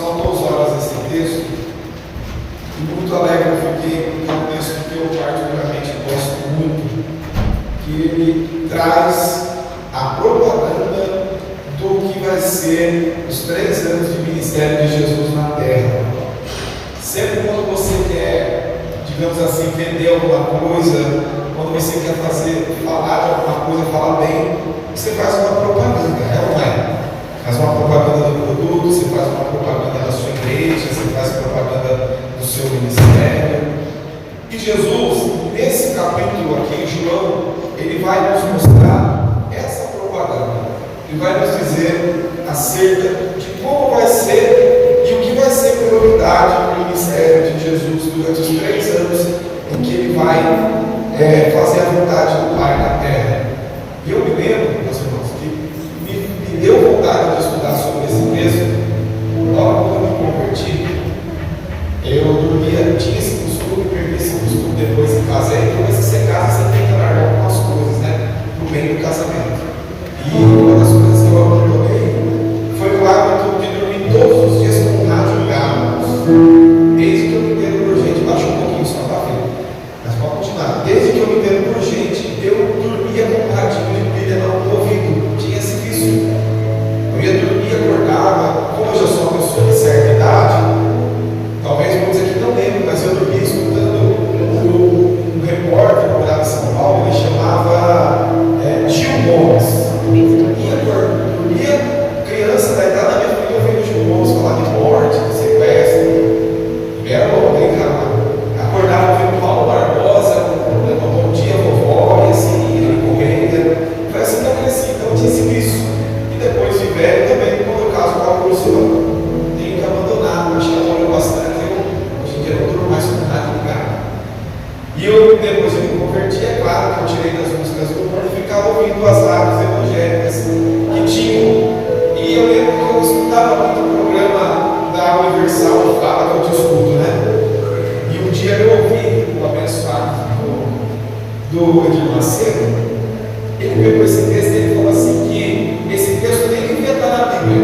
saltou os olhos esse texto e muito alegre eu fiquei, porque é um texto que eu particularmente gosto muito, que ele traz a propaganda do que vai ser os 3 anos de ministério de Jesus na Terra. Sempre quando você quer, digamos assim, vender alguma coisa, quando você quer falar de alguma coisa, falar bem, você faz uma propaganda, é ou não é? Faz uma propaganda do produto, você faz uma propaganda da sua igreja, você faz propaganda do seu ministério. E Jesus, nesse capítulo aqui, João, ele vai nos mostrar essa propaganda. Ele vai nos dizer acerca de como vai ser e o que vai ser prioridade no ministério de Jesus durante os 3 anos em que ele vai fazer a vontade do Pai na terra. E eu me lembro, meus irmãos, que me deu vontade de estudar sobre esse texto logo quando eu me converti. Eu dormia, tinha esse costume, perdi esse costume depois que casei. Depois que você casa, você tem que largar algumas coisas, né? Pro bem do casamento. E uma das coisas que eu abandonei foi o hábito de dormir todos os dias com o rádio ligado. Desde que eu me entendo por gente, baixou um pouquinho só, tá vendo? Mas pode continuar. Desde que eu me entendo por gente, eu dormia com o rádio de pilha no ouvido. Tinha esse vício. Eu ia dormir, acordava. Como eu já sou uma pessoa de certa idade, talvez muitos aqui não lembrem, mas eu dormia escutando um repórter que morava em São Paulo, ele chamava Gil Gomes. Dormia criança da idade da minha filha ouvindo Gil Gomes falar de morte, de sequestro. Era bom, bem calmo. Acordava ouvindo Paulo Barbosa, bom dia vovó, e assim, ele correndo. Foi assim que eu cresci, então eu tinha esse vício. E depois de velho também, quando eu caso com a Cruzão, tenho que abandonar, acho que ela olhou bastante. Hoje em dia eu não durmo mais com nada ligado. E eu, depois eu me converti, é claro que eu tirei das músicas do mundo e ficava ouvindo as rádios evangélicas que tinham. E eu lembro que eu escutava muito o programa da Universal, Fala que eu te escuto, né? E um dia eu ouvi o abençoado do Edir Macedo, ele pegou esse texto e ele falou assim que esse texto nem devia estar na Bíblia,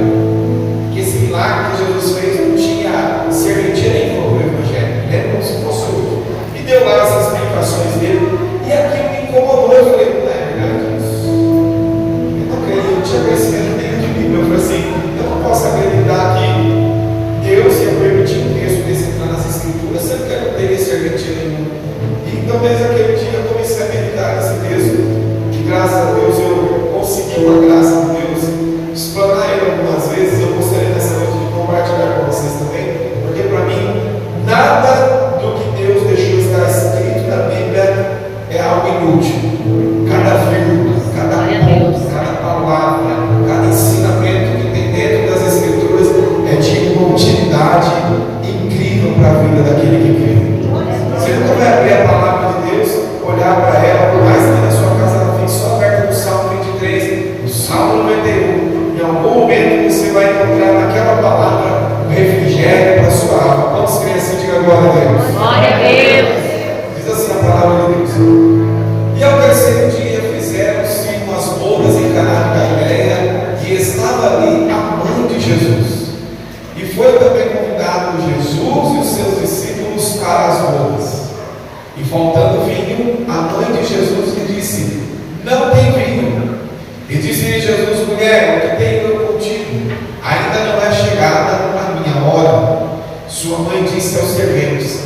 que esse milagre que Jesus fez não tinha serventia nenhuma para o Evangelho, né? Como se fosse outro. E deu lá as explicações dele, e aquilo me incomodou. Eu falei, não é verdade isso? Eu não acredito, não tinha conhecimento nenhum de Bíblia. Eu falei assim, eu não posso acreditar que Deus ia permitir um texto desse entrar nas Escrituras, sendo que eu não teria serventia nenhuma. E então, desde aquele dia, eu comecei a meditar nesse texto, que graças a Deus eu consegui, com a graça de Deus, explanar ele algumas vezes. Eu gostaria nessa noite de compartilhar com vocês também, porque para mim, nada do que Deus deixou estar escrito na Bíblia é algo inútil. Cada vírgula, cada palavra, cada ensinamento que tem dentro das Escrituras é de uma utilidade incrível para a vida daquele que crê. Você nunca vai abrir a palavra de Deus, olhar para ela, por mais que na sua casa ela fique só aberta no Salmo 23, no Salmo 91. Em algum momento você vai encontrar naquela palavra um refrigério para a sua alma. Vamos crer assim, diga glória a Deus. Glória a Deus. Diz assim a palavra de Deus. E ao 3º dia fizeram-se umas bodas em Caná de Galileia, e estava ali a mãe de Jesus. E foi também convidado Jesus e os seus discípulos para as bodas. E faltando vinho, a mãe de Jesus lhe disse: não tem vinho. E disse-lhe Jesus: mulher, o que tenho eu contigo? Ainda não é chegada a minha hora. Sua mãe disse aos serventes: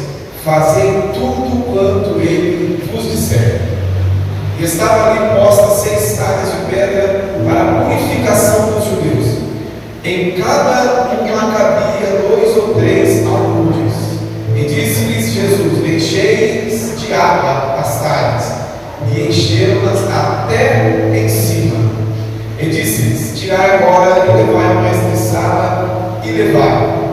fazei tudo quanto ele vos disser. E estava ali postas 6 talhas de pedra para a purificação dos judeus. Em cada uma cabia 2 ou 3 almudes. E disse-lhes Jesus: enchei-lhes de água as talhas. E encheram-nas até em cima. E disse-lhes: tirai agora e levai ao mestre-sala e levai.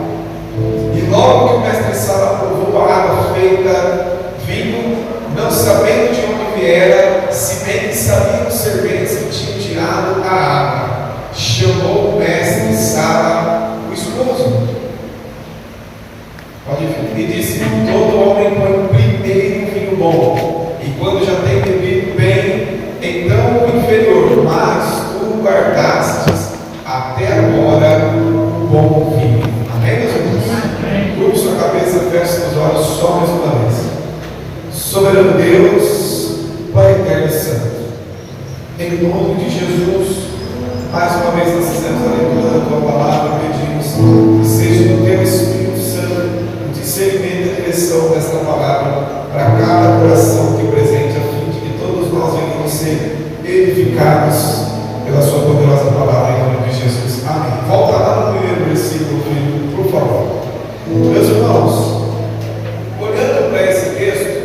E logo que o mestre-sala provou a água feita vinho, não sabendo de onde viera, se bem que sabiam os serventes que tinham tirado a água, chamou o mestre-sala, o esposo. Pode vir. E disse: todo homem põe primeiro o vinho bom, e quando já tem bebido bem, então o inferior, mas tu guardastes até agora o bom vinho. Amém, meus irmãos? soberano Deus, Pai eterno e santo, em nome de Jesus, mais uma vez nós fizemos a leitura da Tua palavra, pedimos que seja o Teu Espírito Santo o discernimento e a direção desta palavra para cada coração que presente, a fim de que todos nós venhamos ser edificados pela Sua poderosa palavra, em nome de Jesus. Amém. Volta lá no primeiro versículo, por favor. Meus irmãos, olhando para esse texto,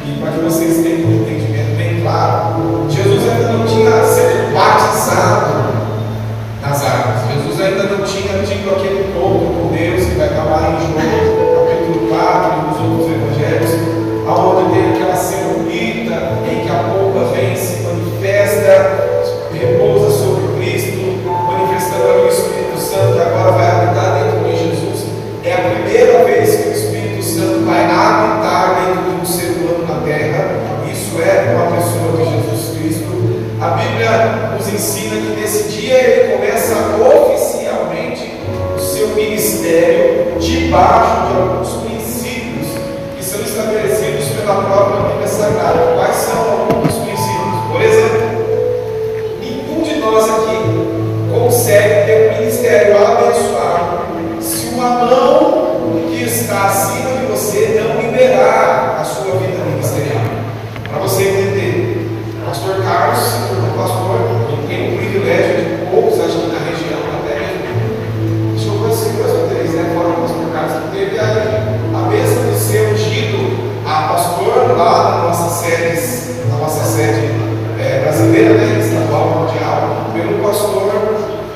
e para que vocês tenham um entendimento bem claro, Jesus ainda não tinha sido batizado nas águas. Jesus ainda não tinha tido aquele encontro com Deus que vai acabar em João, capítulo 4 e nos outros evangelhos, aonde tem aquela cena bonita em que a pomba vem, se manifesta, repousa sobre Cristo, manifestando ali o Espírito Santo, e agora vai habitar dentro de Jesus. É a primeira vez que o Espírito Santo vai habitar dentro de um ser humano na terra. Isso é uma pessoa de Jesus Cristo. A Bíblia nos ensina que nesse dia ele começa oficialmente o seu ministério debaixo de alguns princípios que são estabelecidos pela própria Bíblia Sagrada. Quais são alguns dos princípios? Por exemplo, nenhum de nós aqui consegue ter um ministério abençoado se uma mão que está acima de você não liberar a sua vida ministerial. Para você entender, o pastor Carlos se tornou pastor e tem o privilégio de poucos, acho que na região até mesmo. Deixa eu conhecer dois ou três, né? Fora o pastor Carlos, que teve a bênção de ser ungido a pastor lá na nossa sede brasileira, né? Estadual, mundial, pelo pastor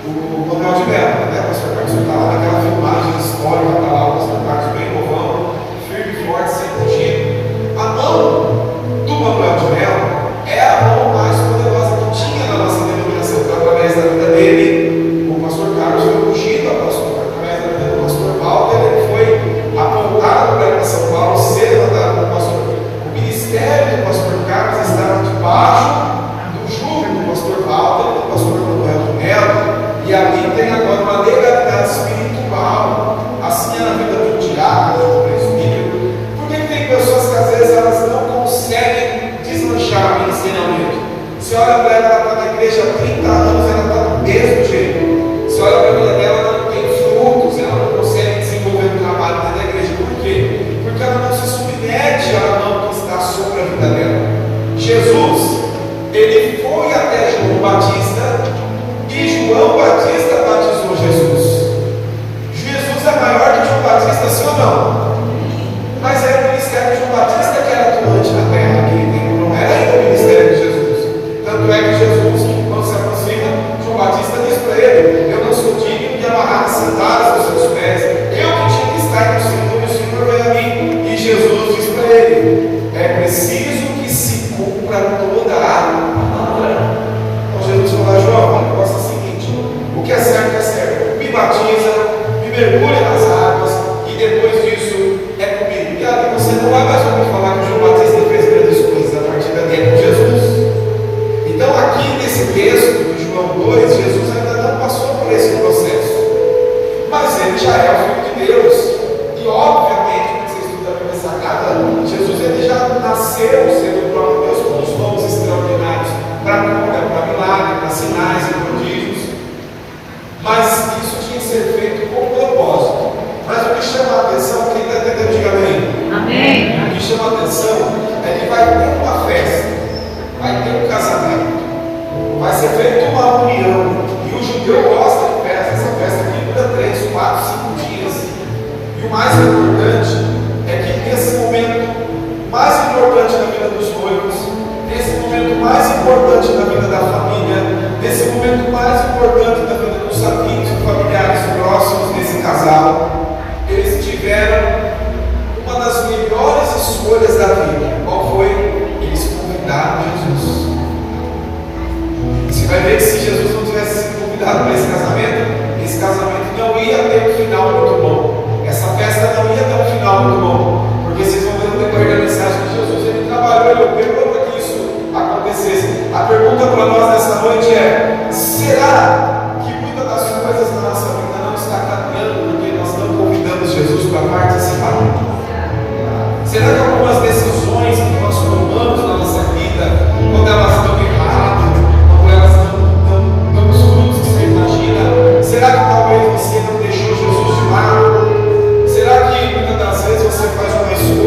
o Manuel de Mello, né? O pastor Carlos está lá naquela filmagem histórica, está lá o pastor Carlos bem novão, firme e forte, sempre ungido. A mão do Manuel de Mello é a mão mais poderosa que tinha na nossa denominação. Então, através da vida dele, o pastor Carlos foi ungido a pastor. Através da vida do pastor Walter, ele foi apontado para São Paulo, ser mandado para o pastor. O ministério do pastor Carlos estava debaixo do jugo do pastor Walter e do pastor Manuel de Mello. E ali tem agora uma legalidade espiritual. Assim é na vida do diácono, do presbítero. Por que tem pessoas que às vezes elas não conseguem deslanchar ministerialmente? Você olha para ela, ela está na igreja há 30 anos, ela está do mesmo jeito. Você olha para a vida dela, ela não tem frutos, ela não consegue desenvolver o trabalho dentro da igreja. Por quê? Porque ela não se submete à mão que está sobre a vida dela. Jesus, ele foi até João Batista e João Batista batizou Jesus. Jesus é maior que João Batista, sim ou não? Mas era o ministério de João Batista que era atuante na terra naquele tempo, não era ainda o ministério de Jesus. Tanto é que Jesus, quando se aproxima, João Batista diz para ele: eu não sou digno de amarrar as sandálias dos seus pés, eu que tinha que estar no Senhor, e o Senhor veio a mim. E Jesus diz para ele: é preciso que se cumpra toda a palavra. Então Jesus falou: João, o negócio é o seguinte, o que é certo, me batiza, me mergulha nas águas, e depois disso é comigo. E ali você não vai mais ouvir falar que João Batista fez grandes coisas, a partir dali é com Jesus. Então aqui nesse texto de João 2, Jesus ainda não passou por esse processo, mas ele já é o Filho de Deus. E obviamente, quando você estuda a Bíblia Sagrada, Jesus ele já nasceu sendo o próprio Deus com os dons extraordinários para cura, para milagre, para sinais e prodígios. Mas isso tinha que ser feito com propósito. Mas o que chama a atenção, quem está entendendo, diga amém. Amém. O que chama a atenção é que vai ter uma festa, vai ter um casamento, vai ser feita uma união. E o judeu gosta de festa, essa festa aqui dura 3, 4, 5 dias. E o mais importante é que nesse momento mais importante na vida dos noivos, nesse momento mais importante na vida da família, nesse momento mais importante na vida dos amigos e familiares próximos desse casal, eles tiveram uma das melhores escolhas da vida. Qual foi? Eles convidaram Jesus. Você vai ver que se Jesus não tivesse sido convidado para esse casamento não ia ter um final muito bom. Essa festa não ia ter um final muito bom. Porque vocês vão ver no decorrer da mensagem de Jesus, ele trabalhou, ele operou para que isso acontecesse. A pergunta para nós nessa noite é: será que muitas das coisas na nossa vida não está caminhando porque nós não convidamos Jesus para participar? Será que algumas decisões que nós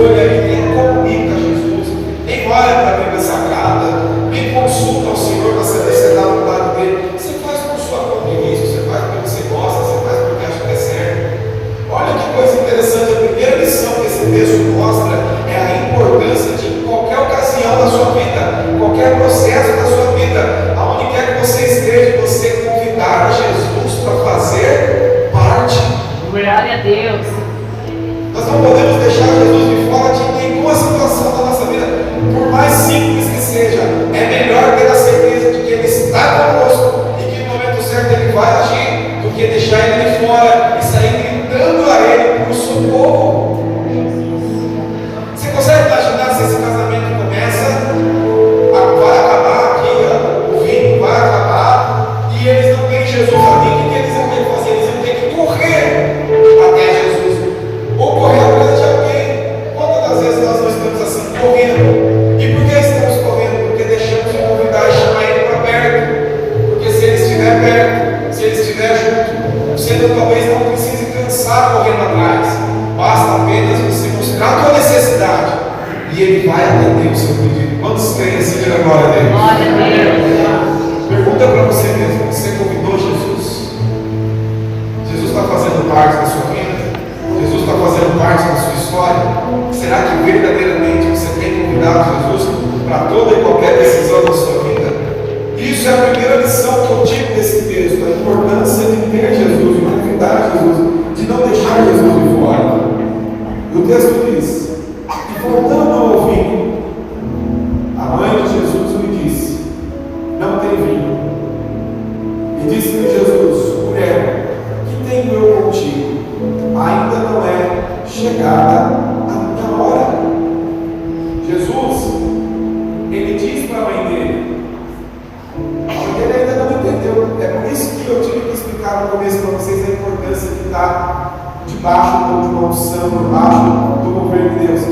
olha e nem comunica a Jesus, nem olha para a Bíblia Sagrada, nem consulta ao Senhor para saber se está no lado dele. Você faz por sua conta e risco, você faz porque você gosta, você faz porque acha que é certo. Olha que coisa interessante, a primeira lição que esse texto mostra é a importância de qualquer ocasião da sua vida, qualquer processo da sua vida, aonde quer que você esteja, você convidar Jesus para fazer parte. Glória a Deus. Nós não podemos deixar Jesus de fora de nenhuma situação da nossa vida, por mais simples que seja. É melhor ter a certeza de que Ele está conosco e que no momento certo Ele vai agir, do que deixar Ele de fora e sair gritando a Ele por socorro. Você consegue imaginar se esse casamento começa, vai acabar aqui, o vinho vai acabar, e eles não têm Jesus ali, o que eles vão ter que fazer? Eles vão ter que correr até Jesus, ou correr atrás de alguém. Quantas das vezes nós não estamos assim, correndo? E por que estamos correndo? Porque deixamos de convidar e chamar Ele para perto. Porque se Ele estiver perto, se Ele estiver junto, você talvez não precise cansar correndo atrás. Basta apenas você mostrar a tua necessidade e Ele vai atender o seu pedido. Quantos creem assim, diga glória a Deus? Glória a Deus. Pergunta para você mesmo: você convidou Jesus? Jesus está fazendo parte da sua vida? Jesus está fazendo parte da sua história? Será que verdadeiramente você tem convidado Jesus para toda e qualquer decisão da sua vida? Isso é a primeira lição que eu tiro desse texto: a importância de ter Jesus, de convidar Jesus, de não deixar Jesus de fora. O texto diz: e voltando ao vinho, a mãe de Jesus lhe disse: não tem vinho. E disse-lhe Jesus: mulher, que tenho eu contigo? Ainda não é chegada a minha hora. Jesus, ele diz para a mãe dele, porque ele ainda não entendeu. É por isso que eu tive que explicar no começo para vocês a importância de estar debaixo de uma unção, debaixo do governo de Deus.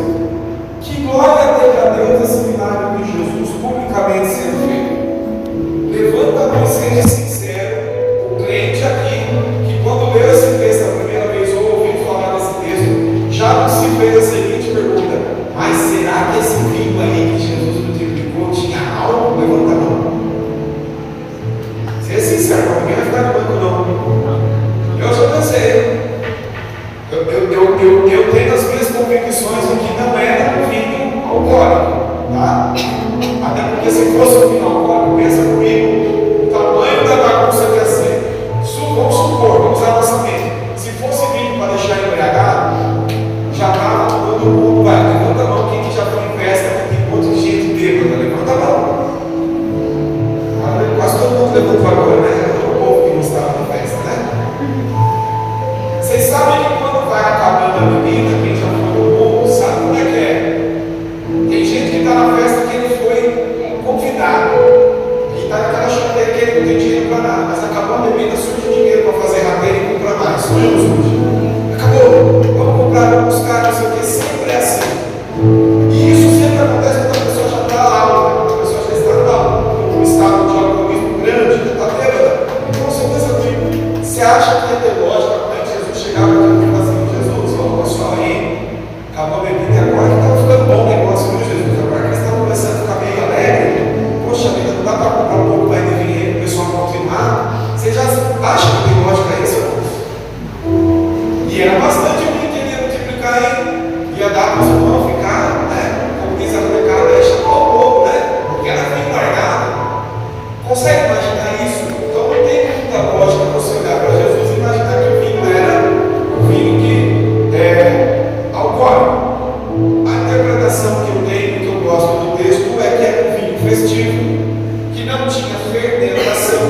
Que glória teve a Deus esse milagre de Jesus publicamente sendo feito. Levanta a mão e seja sincero, o crente aqui, que quando leu esse texto a primeira vez ou ouviu falar desse texto, já não se fez a seguinte pergunta: mas será que esse vinho aí que Jesus multiplicou tinha algo? Levanta a mão. Seja sincero, ninguém vai ficar no banco não. Eu já pensei. Eu tenho as minhas convicções de que não era um vinho alcoólico, tá? Até porque se fosse um vinho alcoólico, pensa comigo, o tamanho da bagunça que ia ser. Vamos supor, vamos usar a nossa mente. Se fosse vinho para deixar embriagado, já estava todo mundo, vai, levanta a mão, quem já foi em festa, tem um monte de gente bêbada, levanta a mão. Quase todo mundo levantou agora, né? O povo que não estava na festa, né? Vocês sabem que quando vai acabando a bebida, quem já foi no bolo, sabe como é que é? Tem gente que está na festa que ele foi convidado, e está naquela chanteira que ele não tem dinheiro para nada, mas acabou a bebida, surge dinheiro para fazer rateira e comprar mais. Surge. Acabou, vamos comprar, vamos buscar, não sei o que, sempre é assim. E isso sempre acontece quando a pessoa já está lá, a pessoa já está lá, num estado de alcoolismo grande, já está bêbada. Então você pensa comigo, você acha que é ter lógica? Chegava aqui e falava assim: Jesus, vamos pessoal aí, acabou a bebida e agora que estava ficando bom o negócio, viu, Jesus? Agora que eles estão começando a ficar meio alegre, poxa vida, não dá para comprar um pouco mais de vinho para o pessoal confirmar. Você já acha que tem lógica isso? E era bastante vinho que ele ia multiplicar aí, ia dar para os irmãos ficar, né? Como diz a molecada, ia chamar o povo, né? Porque era vinho guardado. Consegue imaginar isso? Então não tem muita lógica para você olhar para Jesus e imaginar que o vinho era vinho que é alcoólico. A interpretação que eu tenho, que eu gosto do texto, é que era um vinho festivo, que não tinha fermentação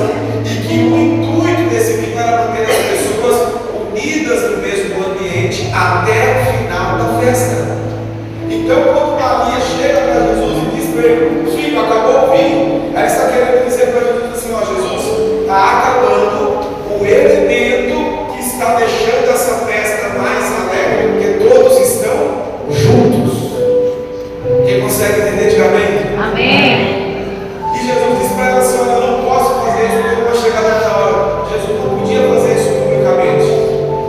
e que o intuito desse vinho era manter as pessoas unidas no mesmo ambiente até o final da festa. Então, quando Maria chega para Jesus e diz para ele: filho, acabou o vinho, ela está querendo dizer para Jesus assim: ó, Jesus, está acabando o elemento que está deixando essa festa mais alegre, porque todos estão juntos. Quem consegue entender, diga amém? Amém. E Jesus disse para ela assim: olha, eu não posso fazer isso, porque eu vou chegar naquela hora. Jesus não podia fazer isso publicamente,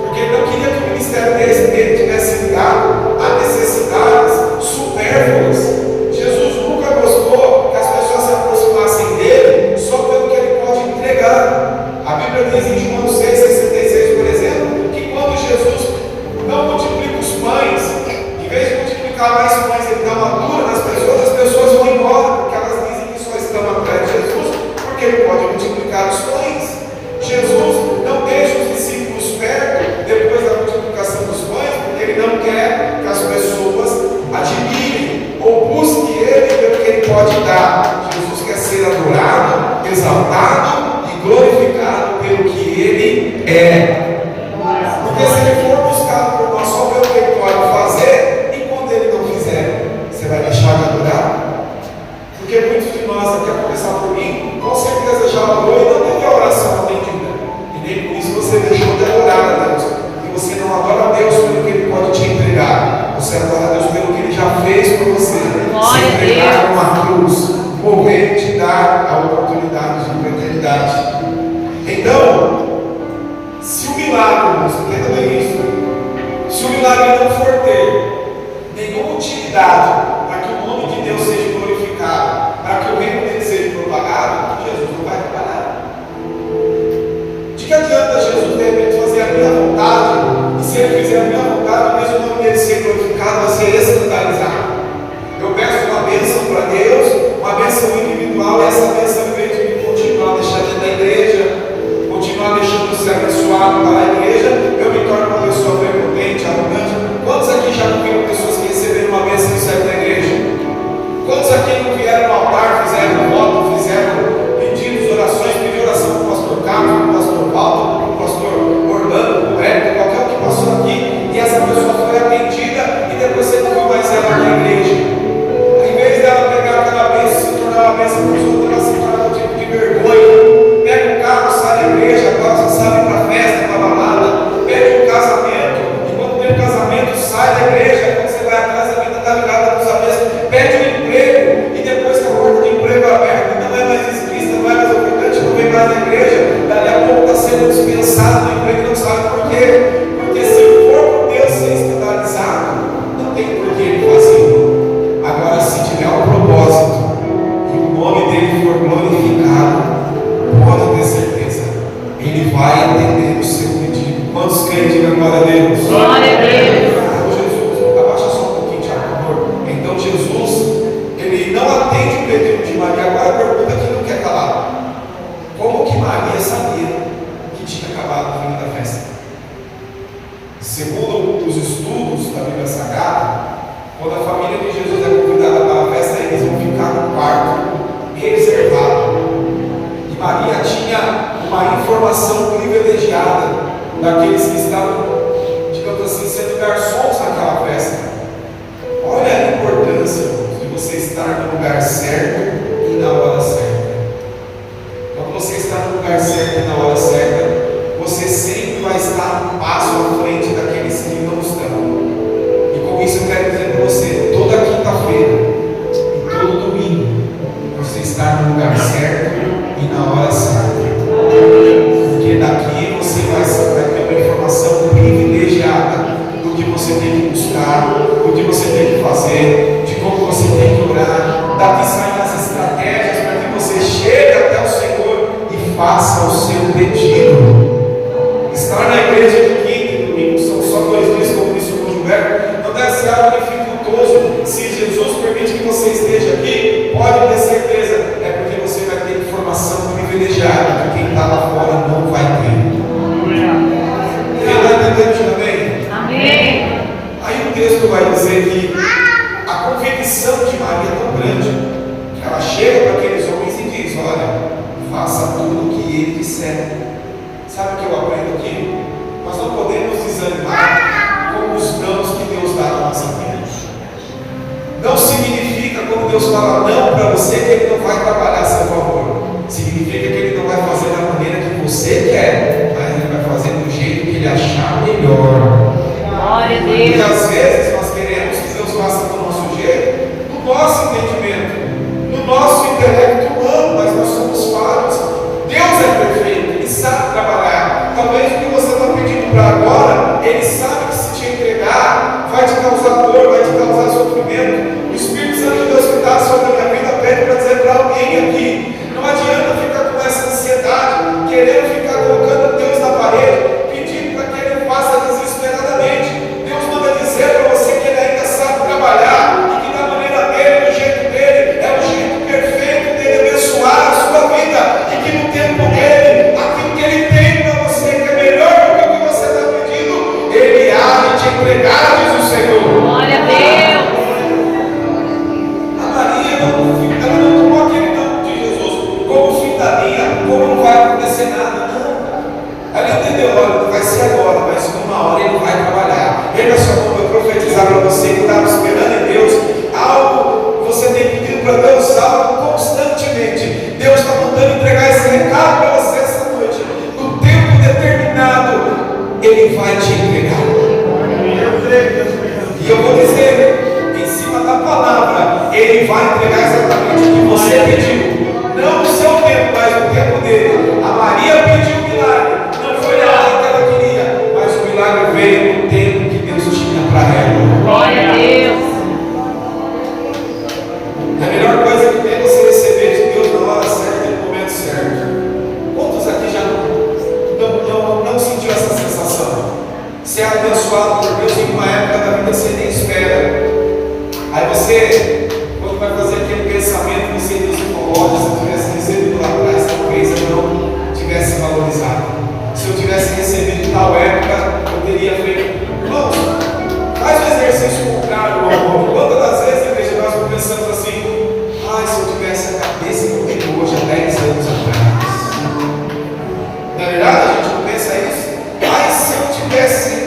porque ele não queria que o ministério dele tivesse ligado à necessidade adora a Deus pelo que Ele pode te entregar. Você adora a Deus pelo que Ele já fez por você. Glória Se a entregar Deus. numa cruz, morrer e te dar a oportunidade de eternidade. Então, se o milagre, você entenda bem isso, se o milagre não for ter nenhuma utilidade para que o nome de Deus seja glorificado, para que o reino dele seja propagado, Jesus não vai trabalhar. De que adianta Jesus de repente fazer a minha vontade, e se ele fizer a minha vontade, mesmo o nome dele ser glorificado, vai ser escandalizado? Eu peço uma bênção para Deus, uma bênção individual, e essa bênção, em vez de continuar deixando dentro da igreja, continuar deixando ser abençoado para a igreja, eu me torno uma pessoa prepotente, arrogante. Quantos aqui já não viram pessoas que receberam uma bênção e saíram da igreja? Quantos aqui não vieram no altar, fizeram voto, fizeram pedidos, orações, pediram oração para o pastor Carlos, para o pastor Paulo, para o pastor Orlando, para o Hélio, qualquer um que passou aqui, e essa pessoa foi atendida e depois você não viu mais ela na igreja? Ao invés dela pegar aquela bênção e se tornar uma bênção para os outros, ela se torna um tipo de vergonha. Pega o carro, sai da igreja, agora você sabe para a festa, para a balada, pede um casamento, e quando tem um casamento, sai da igreja, quando você vai atrás, a vida está ligada nos avessos, pede um emprego, e depois que a porta de emprego é aberta, não é mais inscrita, não é mais ofertante, não vem mais na igreja, dali a pouco está sendo dispensado do emprego, não sabe por quê? Porque se for por Deus ser escandalizado, não tem por que ele fazer. Agora, se tiver um propósito, e o nome dele for glorificado, pode ter certeza, Ele vai atender o seu pedido. Quantos creem? Diga glória a Deus. Glória a Deus. Jesus, abaixa só um pouquinho, Tiago, por favor. Então Jesus, Ele não atende o pedido de Maria. Agora a pergunta que não quer calar: como que Maria sabia que tinha acabado o vinho da festa? Segundo os estudos da Bíblia Sagrada, quando a família de Jesus é convidada para a festa, eles vão ficar no quarto reservado. E Maria tinha uma informação privilegiada daqueles que estavam, digamos assim, sendo garçons naquela festa. Olha a importância, irmãos, de você estar no lugar certo e na hora certa. Quando você está no lugar certo e na hora certa, você sempre vai estar um passo à frente daqueles que não estão. E com isso eu quero dizer para você, toda quinta-feira e todo domingo, você está no lugar certo e na hora certa. Porque daqui você vai ter uma informação privilegiada do que você tem que buscar, do que você tem que fazer, de como você tem que orar. Daqui saem as estratégias para que você chegue até o Senhor e faça o seu pedido. Estar na igreja de quinta e domingo são só 2 dias, como disse o Gilberto, não deve ser algo dificultoso. Se Jesus permite que você esteja aqui, pode ter certeza, é porque você vai ter informação privilegiada que quem está lá fora não vai ter. Quem está entendendo também? Amém. Aí o texto vai dizer que a convicção de Maria é tão grande que ela chega para aqueles homens e diz: olha, faça tudo o que ele disser. Sabe o que eu aprendo aqui? Nós não podemos desanimar com os dons que Deus dá na nossa vida. Não significa, quando Deus fala não para você, que Ele não vai trabalhar a seu favor. Significa que Ele não vai fazer da maneira que você quer, mas Ele vai fazer do jeito que Ele achar melhor. Glória a E Deus. às vezes nós queremos que Deus faça do nosso jeito, do nosso entendimento, do nosso intelecto humano, mas nós somos falhos. Deus é perfeito, Ele sabe trabalhar. Talvez o que você está pedindo para agora, Ele sabe que se te entregar, vai te causar dor, vai te causar sofrimento. O Espírito Santo de Deus que está sobre a minha vida pede para dizer para alguém aqui: não adianta ficar com essa ansiedade, querendo ficar colocando Deus na parede, pedindo para que Ele faça desesperadamente. Deus manda dizer para você que Ele ainda sabe trabalhar e que da maneira dele, do jeito dele, é o jeito perfeito dele abençoar a sua vida, e que no tempo dele, aquilo que Ele tem para você, que é melhor do que o que você está pedindo, Ele há de te entregar, diz o Senhor. Glória a Deus. A Maria ela não tomou aquele não de Jesus como fim da linha, como não vai acontecer nada, não. Ela entendeu: olha, vai ser agora, mas numa hora Ele vai trabalhar. Pega sua mão para profetizar para você que estava esperando em Deus algo, você tem pedido para Deus algo constantemente. Deus está mandando entregar esse recado para você essa noite. No tempo determinado, Ele vai te entregar. você, quando vai fazer aquele pensamento, você diz: olha, se eu tivesse recebido lá atrás, talvez eu não tivesse valorizado. Se eu tivesse recebido em tal época, eu teria feito. Irmãos, faz o exercício contrário ao amor. Quantas das vezes, igreja, nós pensamos assim: ai, se eu tivesse a cabeça que eu tenho hoje há 10 anos atrás. Na verdade, a gente não pensa isso. Ai, se eu tivesse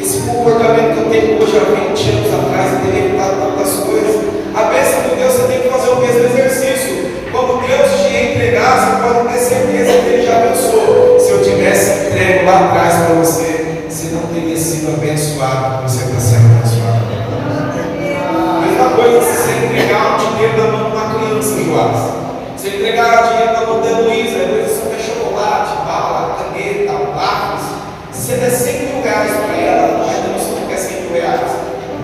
esse comportamento que eu tenho hoje há 20 anos atrás, eu teria evitado tantas coisas. A bênção de Deus, você tem que fazer o mesmo exercício. Quando Deus te entregar, você pode ter certeza que Ele já abençoou. Se eu tivesse entregue lá atrás para você, você não teria sido abençoado como você está sendo abençoado. A mesma coisa se você entregar o dinheiro da mão de uma criança, Joás. Se entregar o dinheiro da mão da Luísa, a Luísa só quer chocolate, bala, caneta, lápis. Se você der 100 mil reais para ela, ela não vai dar, você não quer 100 mil reais.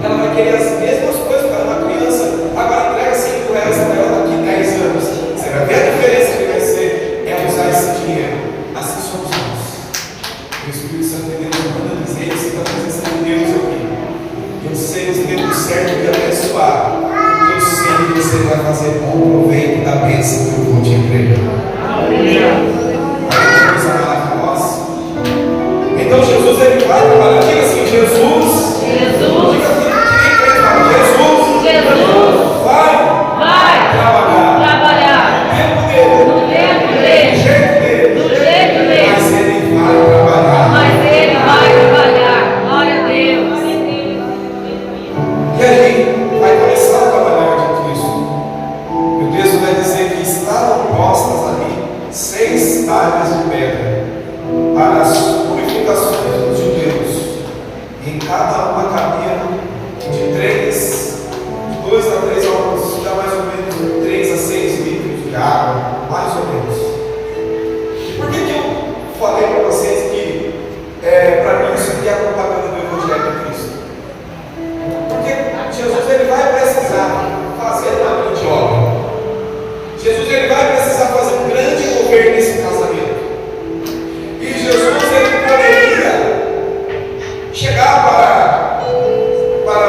Ela vai querer as mesmas coisas para uma criança. Agora entrega 100 mil reais para ela daqui 10 anos. Você vai ver a diferença que vai ser é usar esse dinheiro. Assim somos nós. O Espírito Santo de Deus manda dizer isso da presença de Deus aqui. Eu sei os tempos certos de abençoar. Eu sei que você vai fazer bom proveito da bênção que eu vou te entregar. Olha que coisa maravilhosa. Então Jesus ele vai trabalhar. Diga assim: Jesus. Jesus. Diga assim, quem quer falar? Jesus. Jesus. Vai trabalhar. No tempo dele. Do jeito dele. Do jeito dele. Mas ele vai trabalhar. Mas ele vai trabalhar. Glória a Deus. E aí vai começar a trabalhar de Cristo. O texto vai dizer que estavam postas ali 6 talhas de pedra para as purificações dos judeus. Em cada uma cabia de 2 a 3 horas, dá mais ou menos 3 a 6 litros de água, mais ou menos. E por que eu falei para vocês que para mim isso aqui é a propaganda do Evangelho de Cristo? Porque Jesus ele vai precisar fazer uma grande obra. Jesus ele vai precisar fazer um grande governo nesse casamento. E Jesus ele poderia chegar para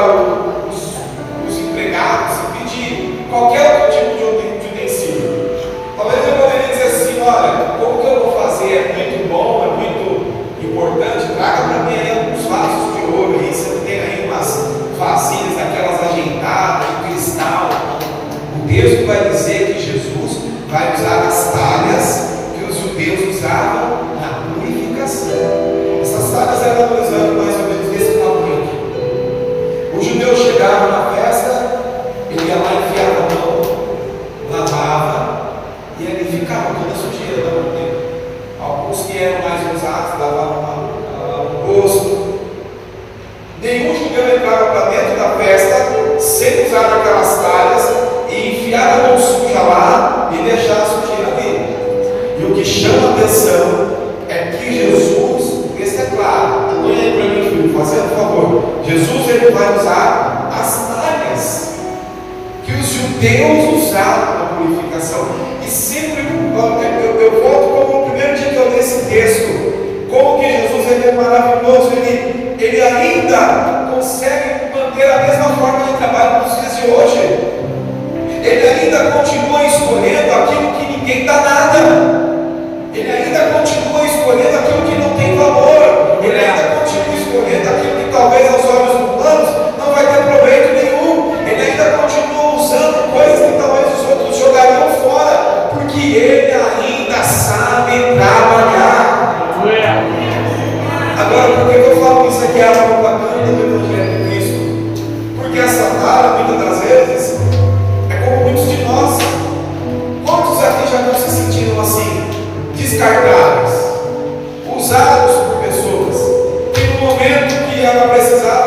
os empregados e pedir qualquer outro tipo de utensílio. Talvez ele poderia dizer assim: olha, como que eu vou fazer? É muito bom, é muito importante. Traga para mim aí alguns vasos de ouro aí. Você tem aí umas vasilhas, aquelas ajeitadas de cristal. O texto vai dizer que Jesus vai usar as talhas que os judeus usavam na purificação. Essas talhas eram usando mais ou menos desse tamanho. O judeu chegava na festa, ele ia lá, enfiava a mão, lavava, e ali ficava toda a sujeira da mão dele. Alguns que eram mais usados lavavam o rosto. Nenhum judeu entrava para dentro da festa sem usar aquelas talhas e enfiar a mão suja lá e deixar a sujeira ali. E o que chama a atenção é que Jesus, esse é claro, põe aí para mim, filho, fazendo favor. Jesus ele vai usar as talhas que os judeus usaram na purificação. E sempre eu volto como o primeiro dia que eu li esse texto, como que Jesus ele é maravilhoso, ele ainda consegue manter a mesma forma de trabalho nos dias de hoje. Ele ainda continua escolhendo aquilo que ninguém dá nada. Ele ainda continua escolhendo aquilo que não tem valor. Ele ainda continua escolhendo aquilo que talvez aos olhos humanos não vai ter proveito nenhum. Ele ainda continua usando coisas que talvez os outros jogariam fora, porque ele ainda sabe trabalhar. Agora, por que eu falo isso aqui é a propaganda do Evangelho de Cristo? Porque essa tara, muitas das vezes, é como muitos de nós. Quantos aqui já não se sentiram assim? Descartáveis, usados por pessoas, que no momento que ela precisava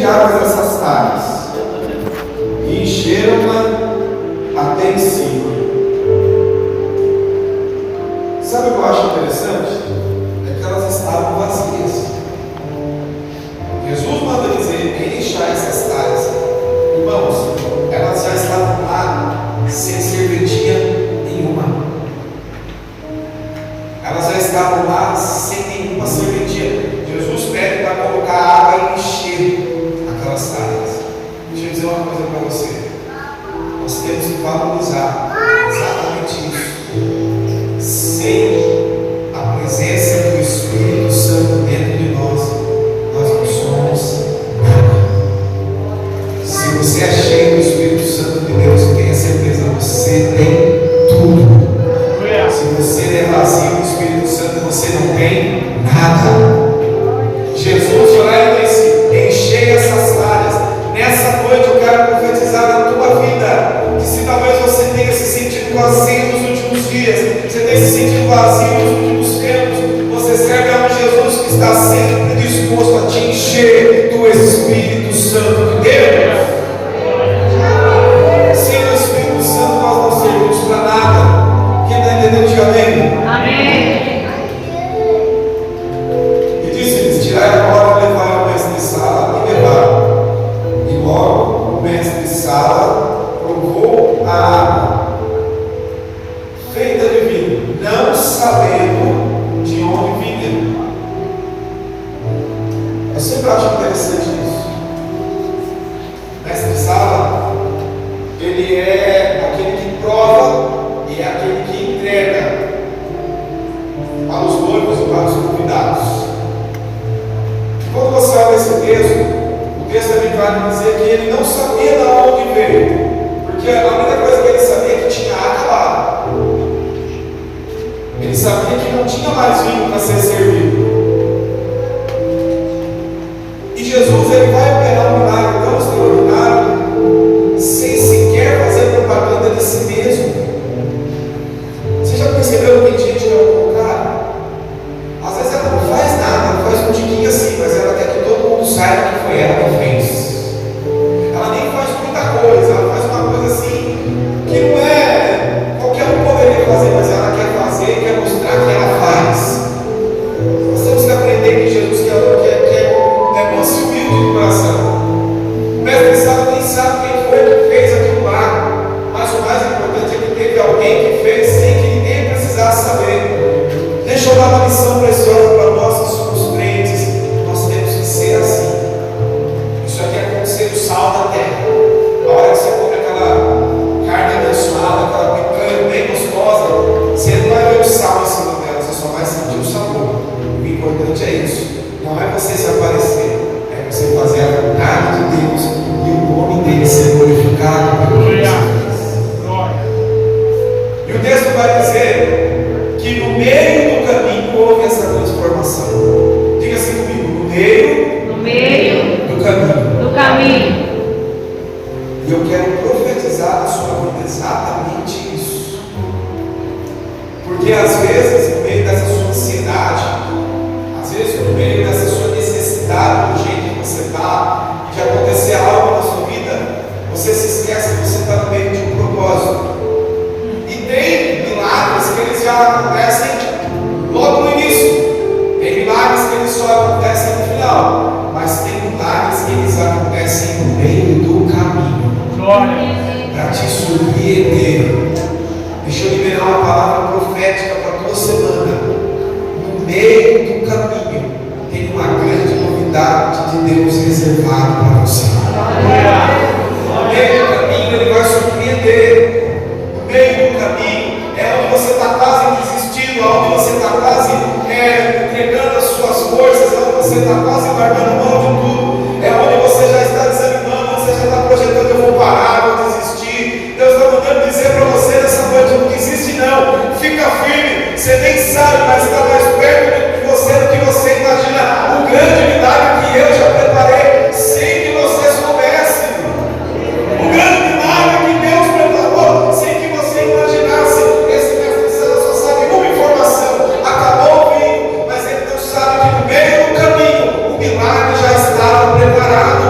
águas essas talhas e encheram-na até em cima. Sabe o que eu acho interessante? É que elas estavam vazias. Jesus manda dizer: enchai essas talhas. Irmãos, elas já estavam lá sem serventia nenhuma. Elas já estavam lá sem nenhuma serventia. Jesus pede para colocar água e encher aquelas talhas. Deixa eu dizer uma coisa para você. Nós temos que valorizar exatamente isso. Sem a presença do Espírito Santo dentro de nós, nós não somos nada. Se você é cheio do Espírito Santo de Deus, tenha certeza, você tem tudo. Se você é vazio do Espírito Santo, você não tem nada. Jesus foi lá e disse: enchei essas talhas. Nessa noite eu quero profetizar na tua vida, que se talvez você tenha se sentido vazio nos últimos dias, você tenha se sentido vazio nos últimos tempos, você serve a um Jesus que está sempre disposto a te encher do Espírito Santo de Deus. Sem o Espírito Santo nós não servimos para nada. Quem está entendendo, diga amém. Amém. E disse-lhes: tirai agora e levai ao mestre de sala. E levaram. E logo o mestre de sala provou a água feita de vinho, não sabendo de onde vinha. Eu sempre acho interessante isso. O mestre de sala, ele é aquele que prova e é aquele que entrega para os noivos e para os convidados. E quando você olha esse texto, o texto também vai dizer que ele não sabia de onde veio, porque a única coisa que ele sabia é que tinha acabado. Ele sabia que não tinha mais vinho para ser servido. E Jesus, ele vai operar um milagre tão extraordinário sem sequer fazer propaganda de si mesmo. Você já percebeu que tem gente que é o contrário? Às vezes ela não faz nada, ela faz um tiquinho assim, mas ela quer que todo mundo saiba que foi ela que fez. Ela nem faz muita coisa, ela faz uma coisa assim que não é qualquer um poderia fazer, mas ela quer fazer e quer mostrar que ela faz. Nós temos que aprender que Jesus é manso e humilde de coração. O mestre de sala nem sabe quem foi que fez aquilo lá, mas o mais importante é que teve alguém que fez sem que ninguém precisasse saber. Deixa eu dar uma lição preciosa para nós que somos crentes. Nós temos que ser assim. Isso aqui é como ser o sal da terra. A hora que você come aquela carne abençoada, aquela picanha bem gostosa, você não vai ver o sal em cima dela, você só vai sentir o sabor. O importante é isso. Não é você se aparecer, é você fazer a vontade de Deus e o nome dele ser glorificado. E o texto vai dizer que no meio do caminho houve essa transformação. Diga assim comigo: no meio do caminho. E eu quero profetizar na sua vida exatamente isso. Porque às vezes, no meio dessa sua ansiedade, às vezes no meio dessa sua necessidade, do jeito que você está, de acontecer algo na sua vida, você se esquece que você está no meio de um propósito. E tem milagres que eles já acontecem logo no início. Tem milagres que eles só acontecem no final. Mas tem milagres que eles acontecem no meio do caminho. Para te surpreender. Deixa eu liberar uma palavra profética para a tua semana. No meio do caminho tem uma grande novidade de Deus reservado para você. No meio do caminho ele vai surpreender. No meio do caminho é onde você está quase desistindo, onde você está quase entregando as suas forças, onde você está quase largando mão de tudo, é onde você já está desanimando, onde você já está projetando: eu vou parar, vou desistir. Deus está mandando dizer para você nessa noite: não desiste não, fica firme. Você nem sabe, mas está mais perto de você do que você imagina. O grande milagre que eu já preparei sem que você soubesse. O grande milagre que Deus preparou sem que você imaginasse. Esse mestre de sala só sabe uma informação: acabou o vinho, mas ele não sabe que no meio do caminho o milagre já estava preparado.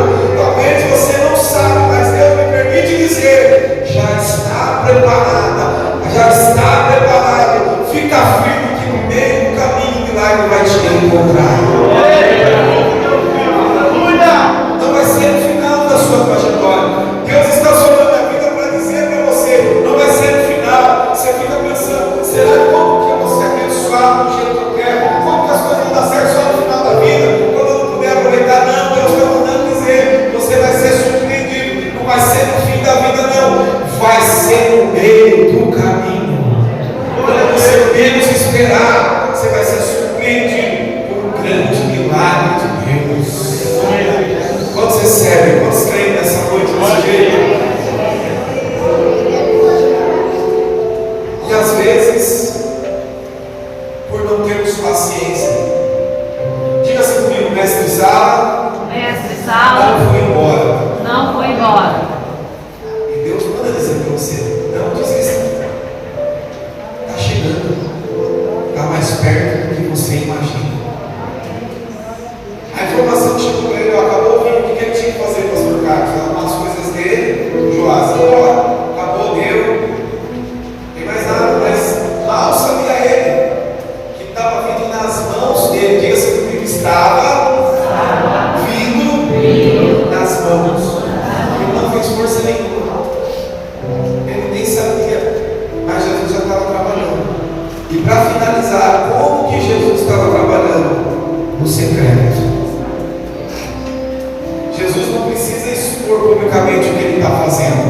Jesus não precisa expor publicamente o que ele está fazendo.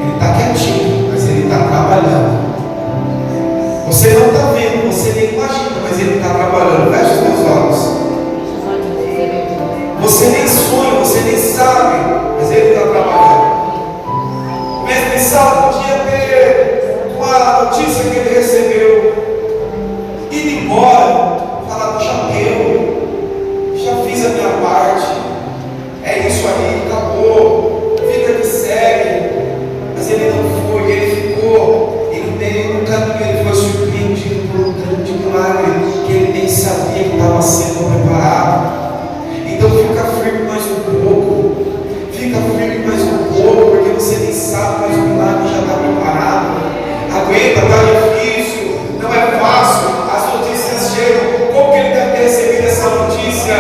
Ele está quietinho, mas ele está trabalhando. Você não está vendo, você nem imagina, mas ele está trabalhando. Feche os seus olhos. Você nem sonha, você nem sabe, mas ele está trabalhando. O mestre Saulo podia ter uma notícia que ele recebeu, ir embora, falar: já deu, já fiz a minha parte, é isso aí, acabou, vida que segue. Mas ele não foi, ele ficou, ele no caminho, ele foi surpreendido por um grande milagre que ele nem sabia que estava sendo preparado. Então fica firme mais um pouco, fica firme mais um pouco, porque você nem sabe, mas o milagre já está preparado. Aguenta, está difícil, não é fácil, as notícias chegam. Como que ele deve ter recebido essa notícia?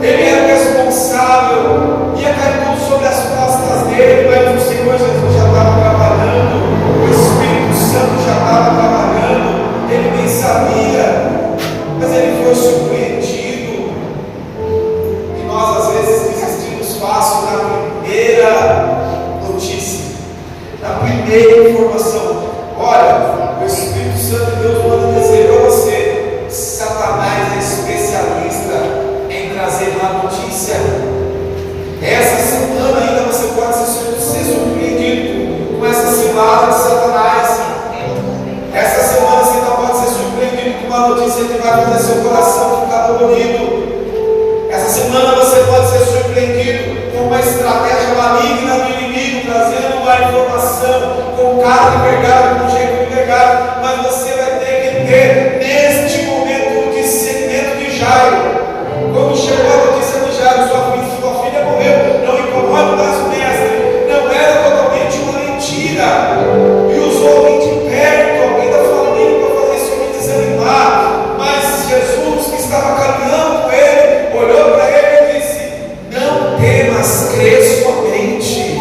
Ele era responsável, ia cair tudo sobre as costas dele, mas o Senhor Jesus já estava trabalhando, o Espírito Santo já estava trabalhando, ele nem sabia, mas ele foi surpreendido. E nós às vezes desistimos fácil na primeira notícia, na primeira informação. Olha, o Espírito Santo de Deus manda dizer para você: Satanás é especialista em trazer má notícia. Essa semana ainda você pode ser surpreendido com essa cilada de Satanás. Essa semana você ainda pode ser surpreendido com uma notícia que vai fazer seu coração ficar dolorido. Essa semana você pode ser surpreendido com uma estratégia maligna do inimigo, trazendo uma informação com cara de verdade, com jeito de verdade. Mas você vai ter que ter, neste momento, o discernimento de Jairo. Quando chegou a notícia de Jairo: sua filha morreu, não incomode mais o mestre. Não era totalmente uma mentira. E usou alguém de perto, alguém da família, para fazer esse homem desanimar. Mas Jesus, que estava caminhando com ele, olhou para ele e disse: não temas, crê somente.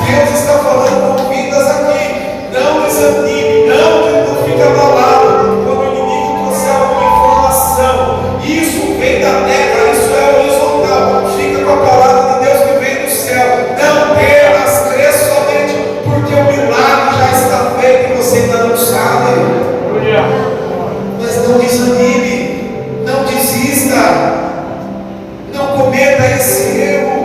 Deus está falando com vidas aqui. Não desanime, não fique abalado quando o inimigo trouxer alguma informação. Isso vem da terra, isso é horizontal. Fica com a palavra de Deus que vem do céu. Não temas, crê somente, porque o milagre já está feito e você ainda não sabe. Mas não desanime, não desista, não cometa esse erro.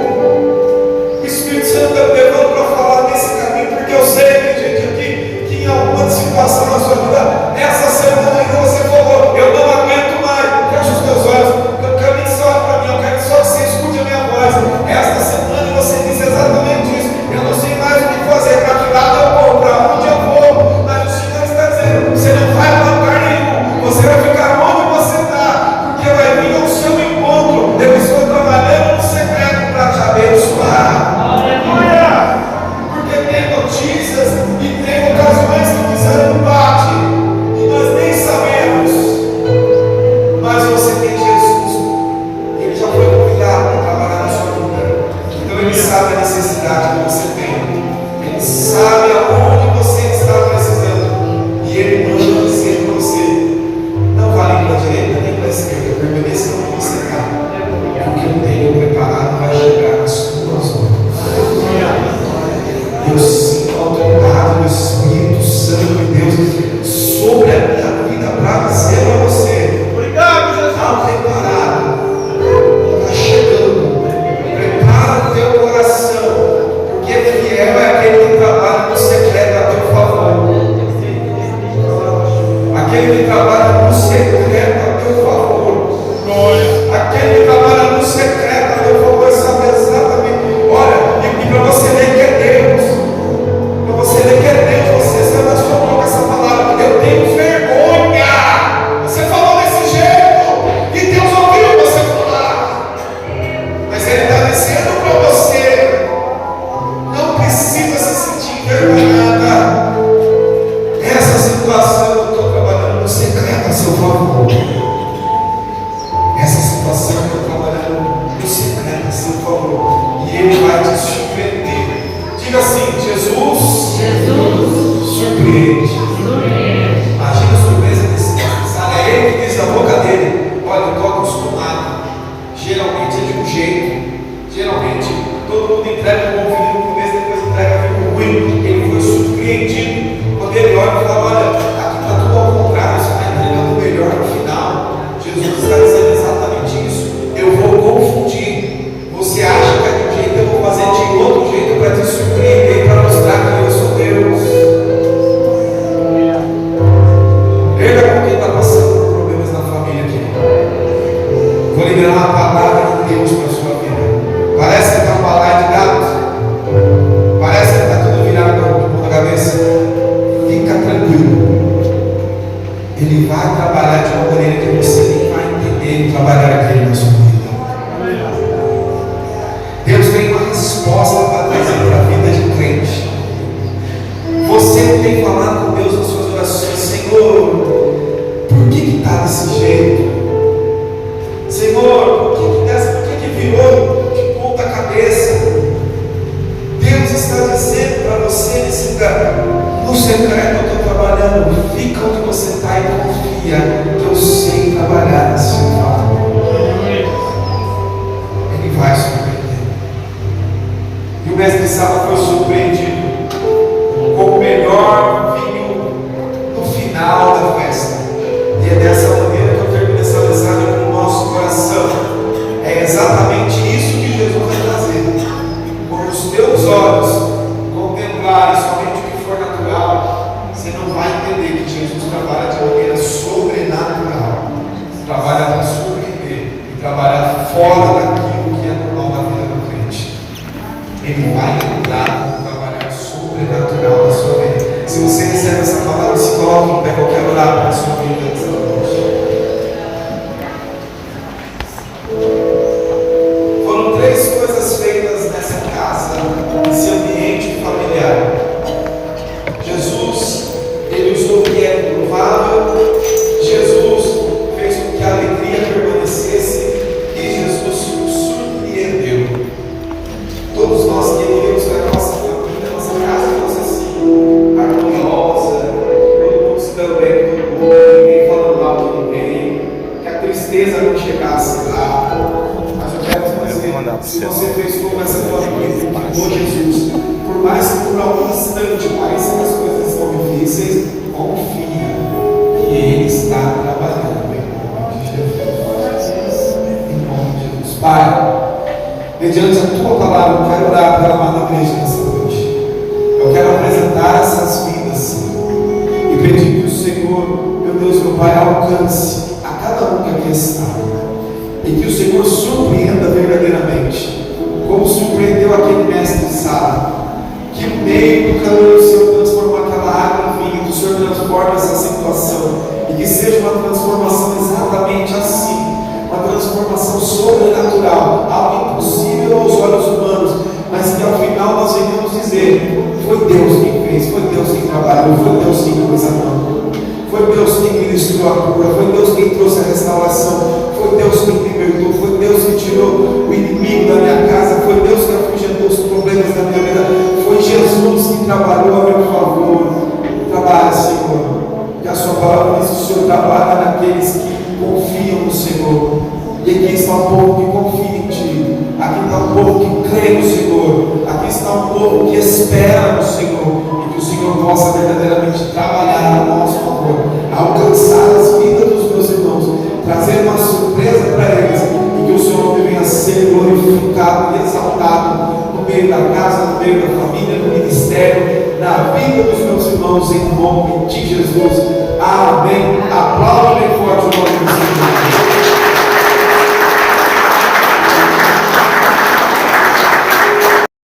O Espírito Santo está me levando para falar desse caminho, porque eu sei que tem gente aqui que em alguma situação na sua vida, essa semana ainda você falou: eu não aguento mais. Fecha os teus olhos, eu quero que você olhe para mim, eu quero só que você escute a minha voz. Esta semana você disse exatamente isso: eu não sei mais o que fazer, para que lado eu vou, para onde eu vou. Mas o Senhor está dizendo: você não vai para lugar nenhum, você vai ficar onde você está, porque vai vir ao seu encontro. Eu estou trabalhando no secreto para te abençoar. Porque tem notícias e tem ocasiões que o desânimo bate e nós nem sabemos. Mas você tem Jesus, ele já foi convidado para trabalhar na sua vida. Então ele sabe a necessidade que você tem, ele sabe aonde você está precisando, e ele manda dizer para você: não vá nem para a direita nem para a esquerda, permaneça onde você está, porque eu tenho preparado para chegar nas suas mãos. Eu sinto a autoridade do Espírito Santo de Deus sobre a minha vida para dizer para você: obrigado, Jesus. Está preparado, está chegando. Prepara o teu coração, porque fiel é aquele que trabalha no secreto a teu favor. Aquele que trabalha no secreto a teu favor. Aquele que trabalha no secreto a teu favor sabe exatamente. Olha, e para você ver que é Deus, para você ver que é Deus, você está na sua boca essa palavra: eu tenho vergonha. Você falou desse jeito e Deus ouviu você falar, mas Ele está dizendo para você: não precisa se sentir envergonhada. Essa situação eu estou trabalhando no secreto a seu favor. Essa situação eu estou trabalhando no secreto a seu favor, e Ele vai te surpreender. Diga assim: Jesus, surpreende. Imagina a surpresa desse cara, sabe? É ele que diz na boca dele: olha, eu estou acostumado geralmente geralmente é de um jeito. Geralmente todo mundo entrega um bom filho no começo, depois entrega um ruim. Ele foi surpreendido quando ele olha e fala: olha, aqui está tudo ao contrário, você está entregando o melhor no final. Jesus está dizendo exatamente isso. Eu vou confundir. Você acha que é de um jeito, eu vou fazer de outro jeito para te surpreender, para mostrar que eu sou Deus. Veja com quem está passando por problemas na família aqui. Vou liberar uma palavra de Deus para a sua vida. Parece que está um balaio de gato. Parece que está tudo virado na cabeça. Fica tranquilo. Ele vai trabalhar de uma maneira que você nem vai entender trabalhar aquele na sua vida. Deus tem uma resposta para trazer para a vida de crente. Você tem falado com Deus nas suas orações: Senhor, por que está desse jeito? Senhor, por que virou de ponta cabeça? Deus está dizendo para você nesse lugar: no secreto eu estou trabalhando, fica onde você está e confia que eu sei trabalhar na sua vida. Ele vai surpreender. E o mestre Sala foi surpreendido com o melhor vinho no final da festa. E é dessa maneira que eu termino essa mensagem com o nosso coração. É exatamente isso que Jesus vai trazer. Quando os teus olhos contemplarem somente o que for natural, você não vai entender que Jesus trabalha de maneira sobrenatural. Trabalha para surpreender e trabalhar fora daquilo que é normal na vida do crente. Ele vai entrar no trabalhar sobrenatural da sua vida. Se você recebe essa palavra, se coloque em pé, eu quero orar para a sua vida esta noite. Foram 3 coisas feitas nessa casa, nesse ambiente familiar. Jesus, ele usou o que é provável. Jesus fez com que a alegria permanecesse. E Jesus surpreendeu. Todos nós queríamos que a nossa família, a nossa casa fosse assim, harmoniosa, todo mundo se dando bem com todo mundo, ninguém falando mal de ninguém, que a tristeza não chegasse lá. Mas eu quero te dizer, se você fez como essa família que pagou Jesus, por mais que por algum instante pareça que as coisas estão difíceis, confia que Ele está trabalhando em nome de Jesus. Em nome de Jesus. Pai, mediante a tua palavra, eu quero orar pela amada igreja nessa noite. Eu quero apresentar essas vidas, Senhor, e pedir que o Senhor, meu Deus, meu Pai, alcance a cada um que aqui está, e que o Senhor surpreenda verdadeiramente, como surpreendeu aquele mestre de Sala, que no meio do caminho o Senhor transformou aquela água em vinho, que o Senhor transforma essa situação, e que seja uma transformação exatamente assim. Uma transformação sobrenatural, algo impossível aos olhos humanos, mas que ao final nós venhamos dizer: foi Deus quem fez, foi Deus quem trabalhou, foi Deus quem pôs a mão, foi Deus quem ministrou a cura, foi Deus quem trouxe a restauração, foi Deus quem me libertou, foi Deus que tirou o inimigo da minha casa, foi Deus que afugentou os problemas da minha vida, foi Jesus que trabalhou a meu favor. Trabalha, Senhor, que a sua palavra diz que o Senhor trabalha naqueles que confiam no Senhor. E aqui está um povo que confia em Ti, aqui está um povo que crê no Senhor, aqui está um povo que espera no Senhor, e que o Senhor possa verdadeiramente trabalhar a nosso favor, alcançar as vidas dos meus irmãos, trazer uma surpresa para eles, e que o Senhor venha a ser glorificado e exaltado no meio da casa, no meio da família, no ministério, na vida dos meus irmãos, em nome de Jesus. Amém.